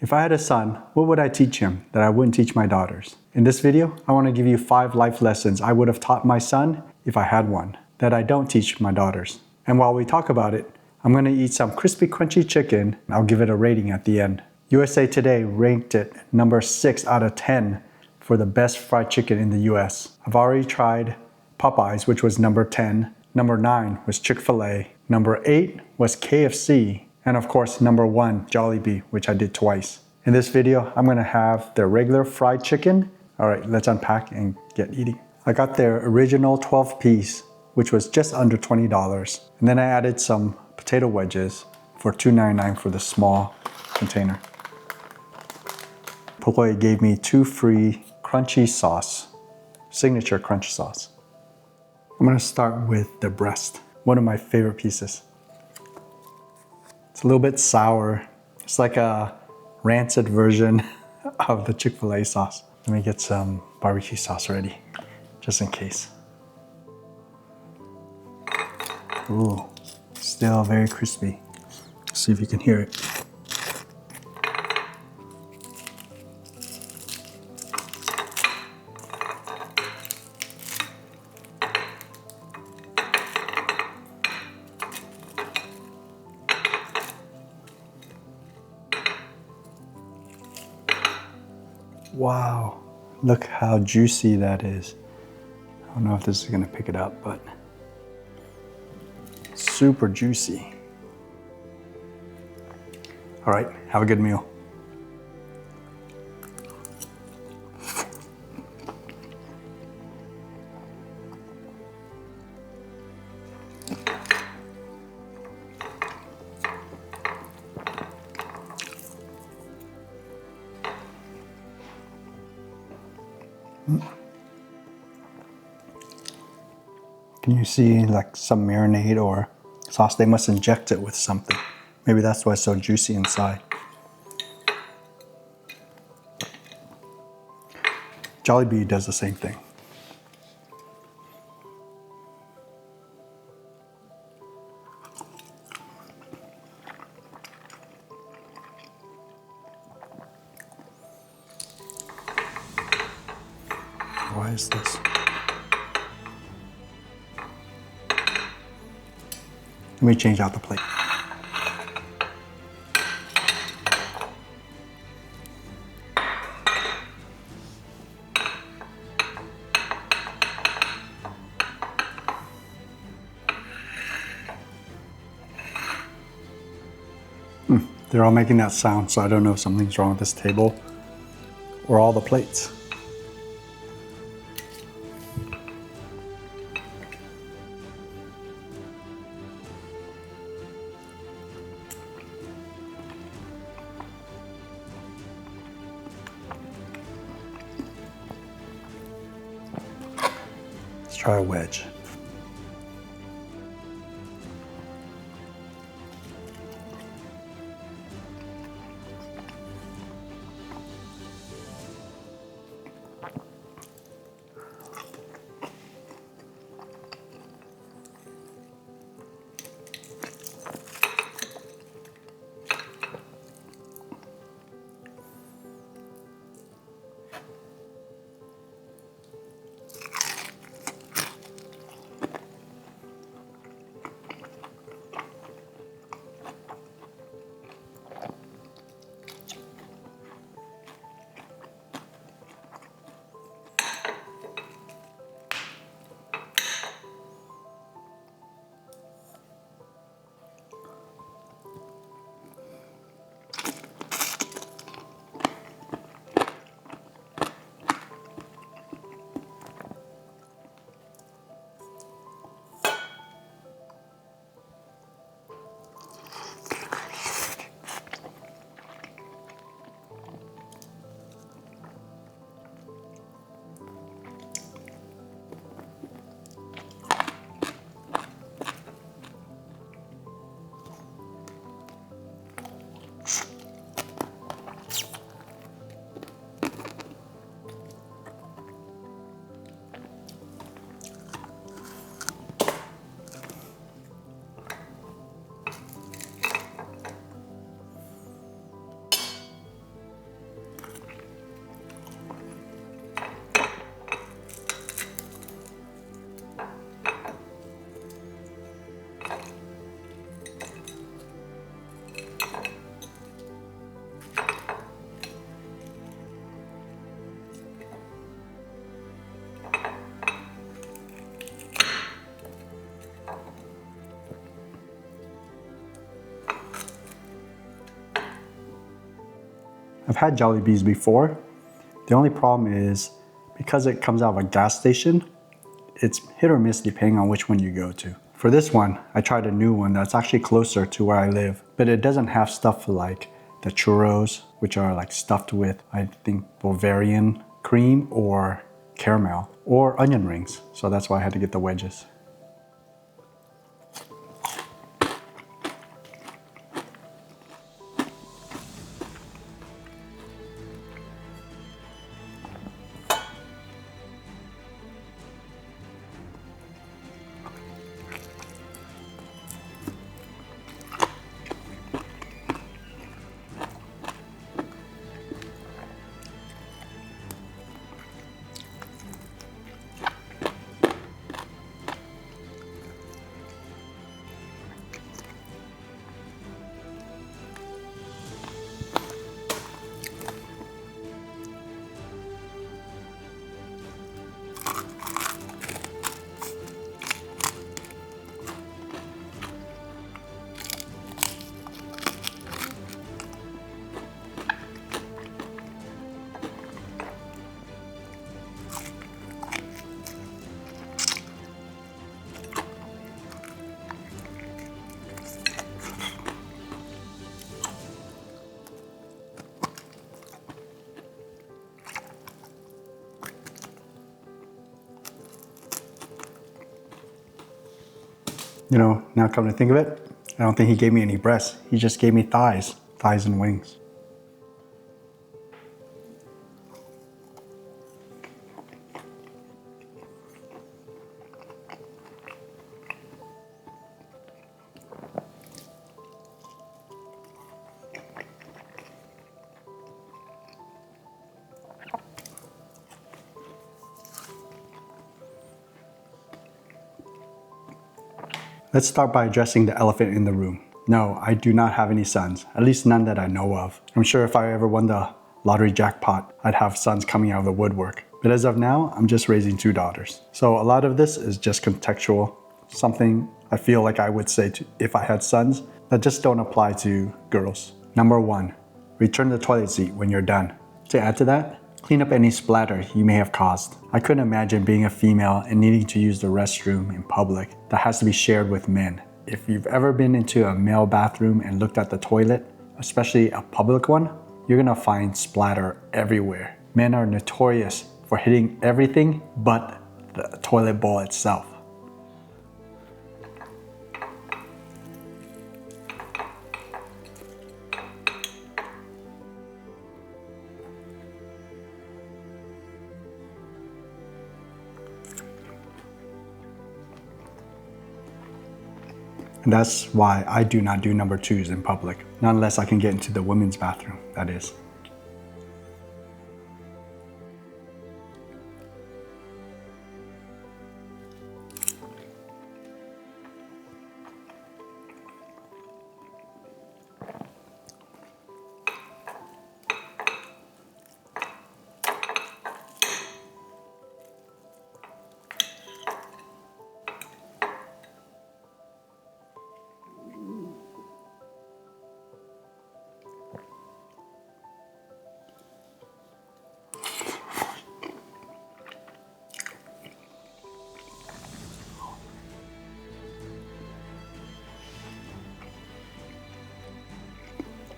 If I had a son, what would I teach him that I wouldn't teach my daughters? In this video, I want to give you 5 life lessons I would have taught my son if I had one, that I don't teach my daughters. And while we talk about it, I'm going to eat some Krispy Krunchy chicken. I'll give it a rating at the end. USA Today ranked it number 6 out of 10 for the best fried chicken in the US. I've already tried Popeyes, which was number 10. Number 9 was Chick-fil-A. Number 8 was KFC. And of course, number 1, Jollibee, which I did twice. In this video, I'm gonna have their regular fried chicken. All right, let's unpack and get eating. I got their original 12-piece, which was just under $20. And then I added some potato wedges for $2.99 for the small container. Popeyes gave me 2 free crunchy sauce, signature crunch sauce. I'm gonna start with the breast, one of my favorite pieces. It's a little bit sour. It's like a rancid version of the Chick-fil-A sauce. Let me get some barbecue sauce ready, just in case. Ooh, still very crispy. Let's see if you can hear it. Wow, look how juicy that is. I don't know if this is gonna pick it up, but super juicy. All right, have a good meal. Can you see like some marinade or sauce? They must inject it with something. Maybe that's why it's so juicy inside. Jollibee does the same thing. Why is this? Let me change out the plate. They're all making that sound, so I don't know if something's wrong with this table or all the plates. Let's try a wedge. I've had Jollibees before. The only problem is because it comes out of a gas station, it's hit or miss depending on which one you go to. For this one, I tried a new one that's actually closer to where I live, but it doesn't have stuff like the churros, which are like stuffed with, I think, Bavarian cream or caramel or onion rings. So that's why I had to get the wedges. You know, now come to think of it, I don't think he gave me any breasts. He just gave me thighs and wings. Let's start by addressing the elephant in the room. No, I do not have any sons, at least none that I know of. I'm sure if I ever won the lottery jackpot, I'd have sons coming out of the woodwork. But as of now, I'm just raising 2 daughters. So a lot of this is just contextual, something I feel like I would say if I had sons that just don't apply to girls. Number 1, return the toilet seat when you're done. To add to that, clean up any splatter you may have caused. I couldn't imagine being a female and needing to use the restroom in public that has to be shared with men. If you've ever been into a male bathroom and looked at the toilet, especially a public one, you're gonna find splatter everywhere. Men are notorious for hitting everything but the toilet bowl itself. And that's why I do not do number 2s in public, not unless I can get into the women's bathroom, that is.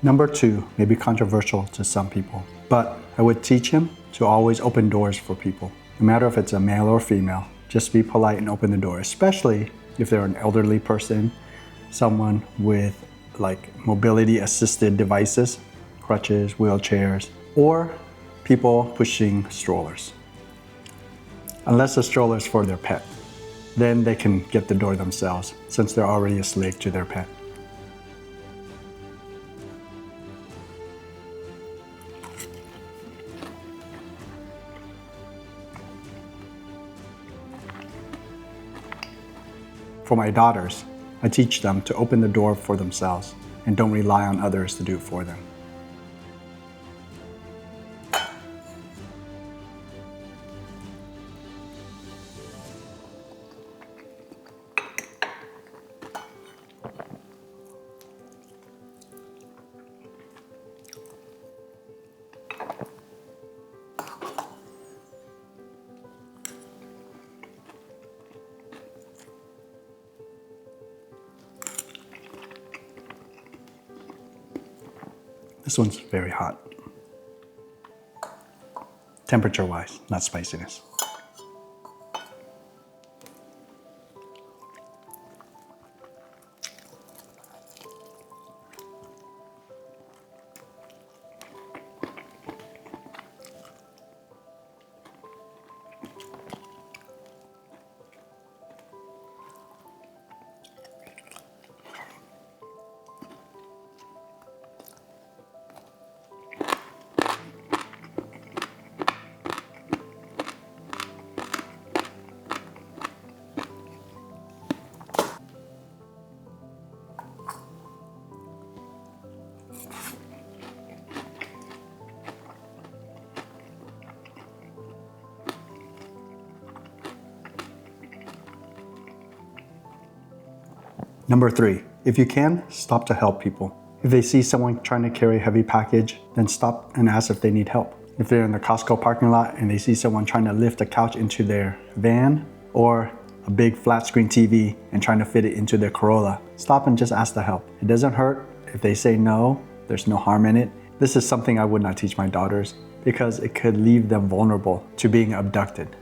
Number 2 may be controversial to some people, but I would teach him to always open doors for people. No matter if it's a male or female, just be polite and open the door, especially if they're an elderly person, someone with like mobility assisted devices, crutches, wheelchairs, or people pushing strollers. Unless the stroller is for their pet, then they can get the door themselves since they're already a slave to their pet. For my daughters, I teach them to open the door for themselves and don't rely on others to do it for them. This one's very hot. Temperature-wise, not spiciness. Number 3, if you can, stop to help people. If they see someone trying to carry a heavy package, then stop and ask if they need help. If they're in the Costco parking lot and they see someone trying to lift a couch into their van or a big flat screen TV and trying to fit it into their Corolla, stop and just ask to help. It doesn't hurt. If they say no, there's no harm in it. This is something I would not teach my daughters because it could leave them vulnerable to being abducted.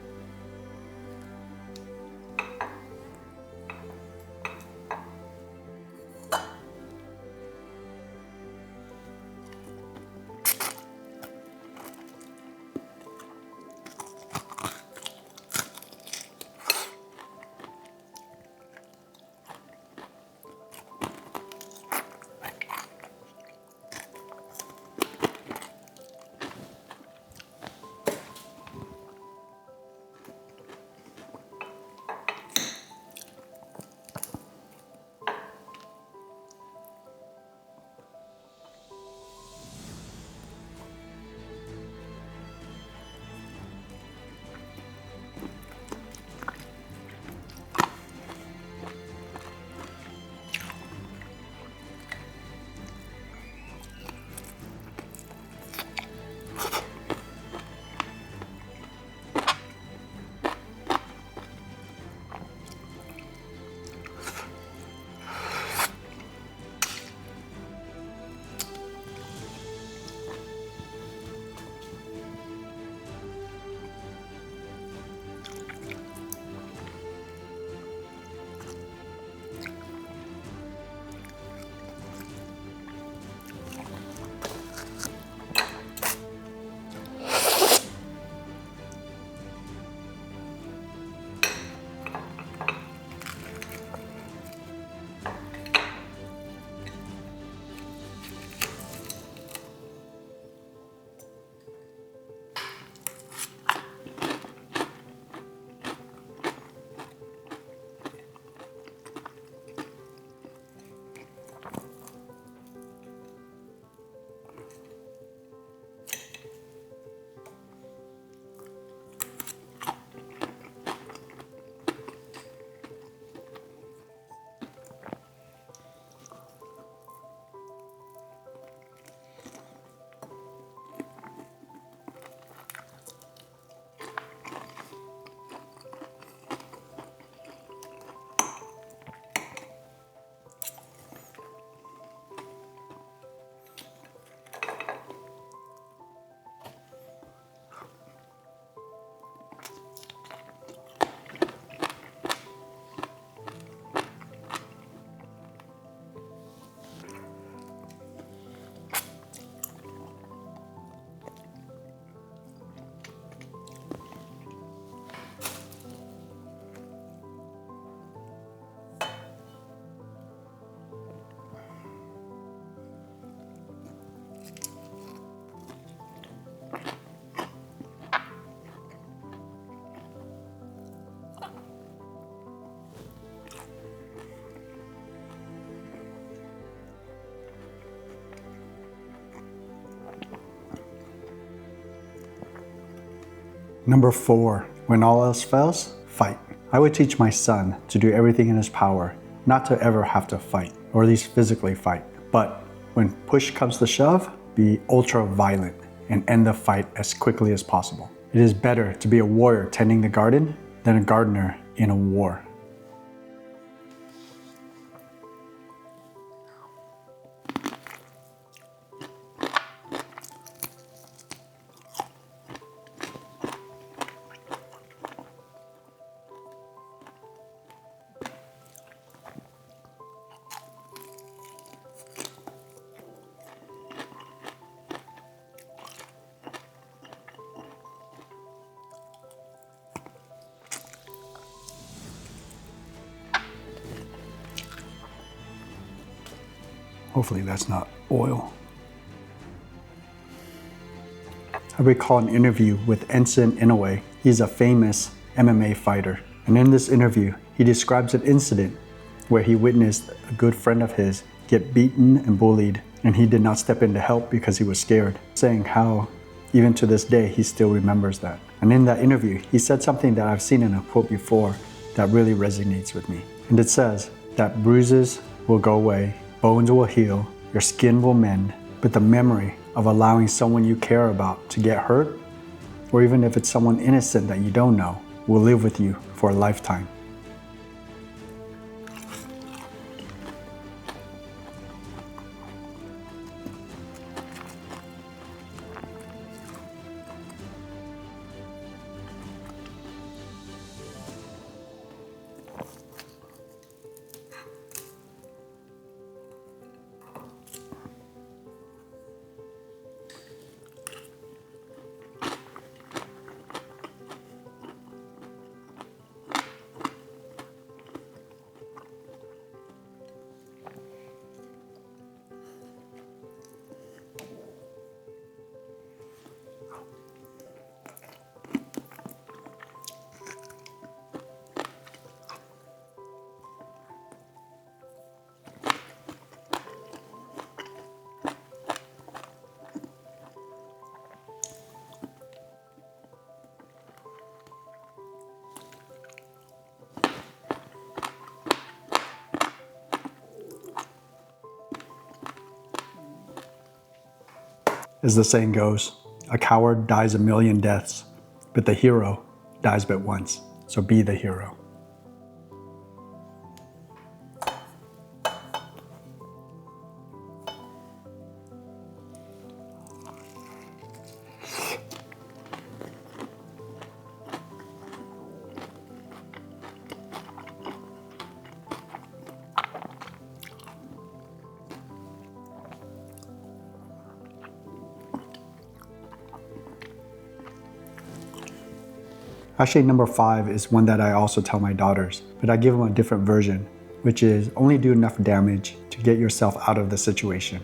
Number 4, when all else fails, fight. I would teach my son to do everything in his power, not to ever have to fight, or at least physically fight. But when push comes to shove, be ultra violent and end the fight as quickly as possible. It is better to be a warrior tending the garden than a gardener in a war. Hopefully that's not oil. I recall an interview with Ensign Inoue. He's a famous MMA fighter. And in this interview, he describes an incident where he witnessed a good friend of his get beaten and bullied, and he did not step in to help because he was scared, saying how even to this day he still remembers that. And in that interview, he said something that I've seen in a quote before that really resonates with me. And it says that bruises will go away, bones will heal, your skin will mend, but the memory of allowing someone you care about to get hurt, or even if it's someone innocent that you don't know, will live with you for a lifetime. As the saying goes, a coward dies a million deaths, but the hero dies but once. So be the hero. Actually, number 5 is one that I also tell my daughters, but I give them a different version, which is only do enough damage to get yourself out of the situation.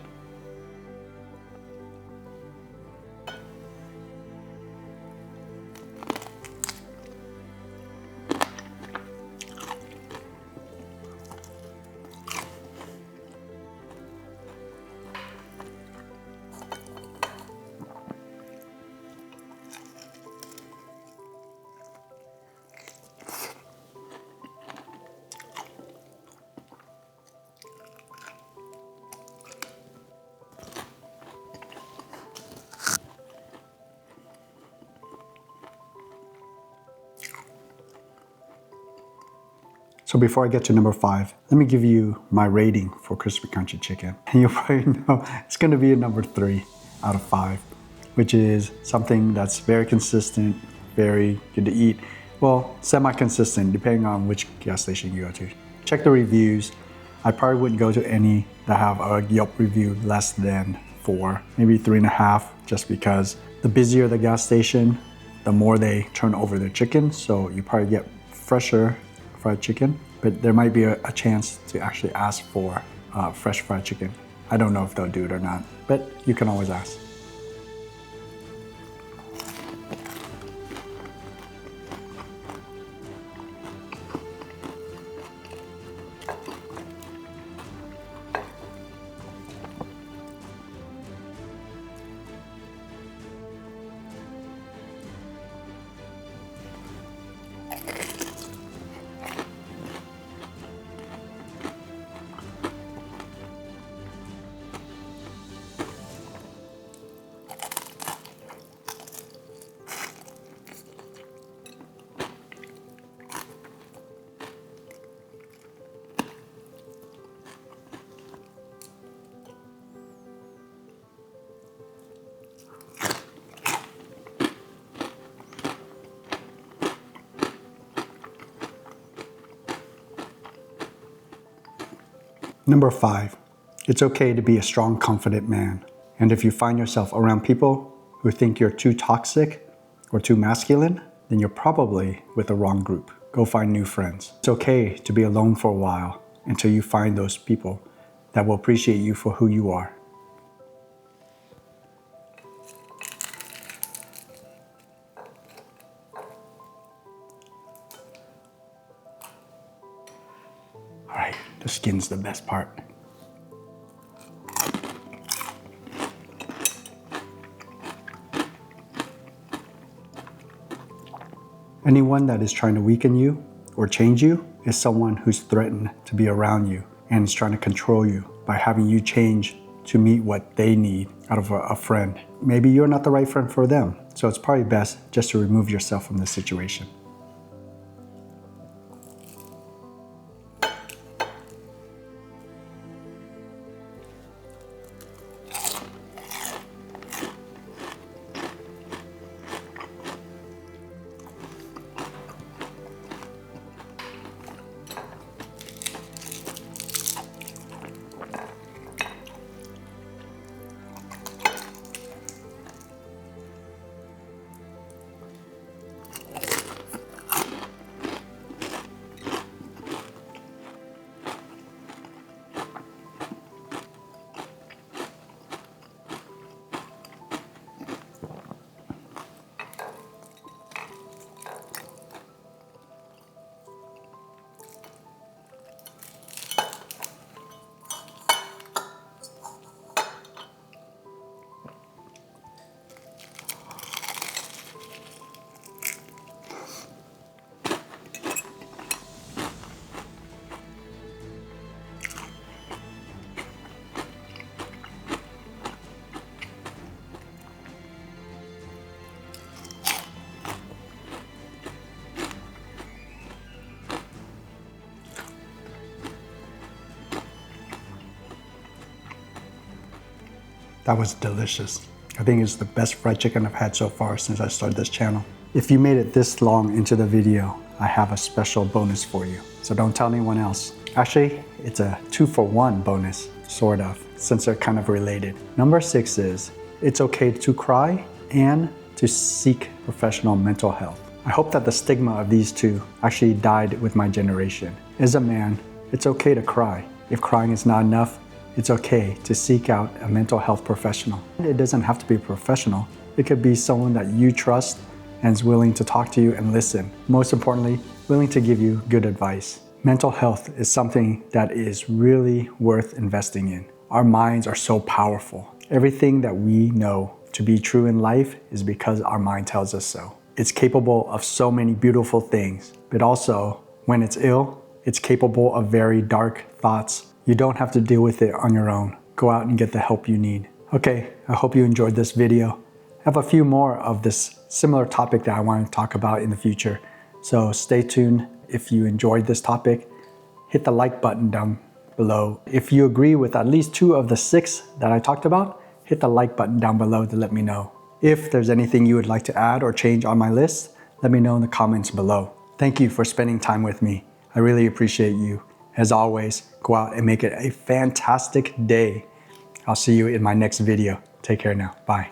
So before I get to number 5, let me give you my rating for Krispy Krunchy chicken. And you'll probably know it's gonna be a number 3 out of 5, which is something that's very consistent, very good to eat. Well, semi-consistent, depending on which gas station you go to. Check the reviews. I probably wouldn't go to any that have a Yelp review less than 4, maybe 3.5, just because the busier the gas station, the more they turn over their chicken. So you probably get fresher fried chicken, but there might be a chance to actually ask for fresh fried chicken. I don't know if they'll do it or not, but you can always ask. Number 5, it's okay to be a strong, confident man. And if you find yourself around people who think you're too toxic or too masculine, then you're probably with the wrong group. Go find new friends. It's okay to be alone for a while until you find those people that will appreciate you for who you are. All right, the skin's the best part. Anyone that is trying to weaken you or change you is someone who's threatened to be around you and is trying to control you by having you change to meet what they need out of a friend. Maybe you're not the right friend for them, so it's probably best just to remove yourself from this situation. That was delicious. I think it's the best fried chicken I've had so far since I started this channel. If you made it this long into the video, I have a special bonus for you. So don't tell anyone else. Actually, it's a 2-for-1 bonus, sort of, since they're kind of related. Number 6 is, it's okay to cry and to seek professional mental health. I hope that the stigma of these two actually died with my generation. As a man, it's okay to cry. If crying is not enough, it's okay to seek out a mental health professional. It doesn't have to be a professional. It could be someone that you trust and is willing to talk to you and listen. Most importantly, willing to give you good advice. Mental health is something that is really worth investing in. Our minds are so powerful. Everything that we know to be true in life is because our mind tells us so. It's capable of so many beautiful things, but also when it's ill, it's capable of very dark thoughts. You don't have to deal with it on your own. Go out and get the help you need. Okay, I hope you enjoyed this video. I have a few more of this similar topic that I want to talk about in the future. So stay tuned. If you enjoyed this topic, hit the like button down below. If you agree with at least 2 of the 6 that I talked about, hit the like button down below to let me know. If there's anything you would like to add or change on my list, let me know in the comments below. Thank you for spending time with me. I really appreciate you. As always, go out and make it a fantastic day. I'll see you in my next video. Take care now. Bye.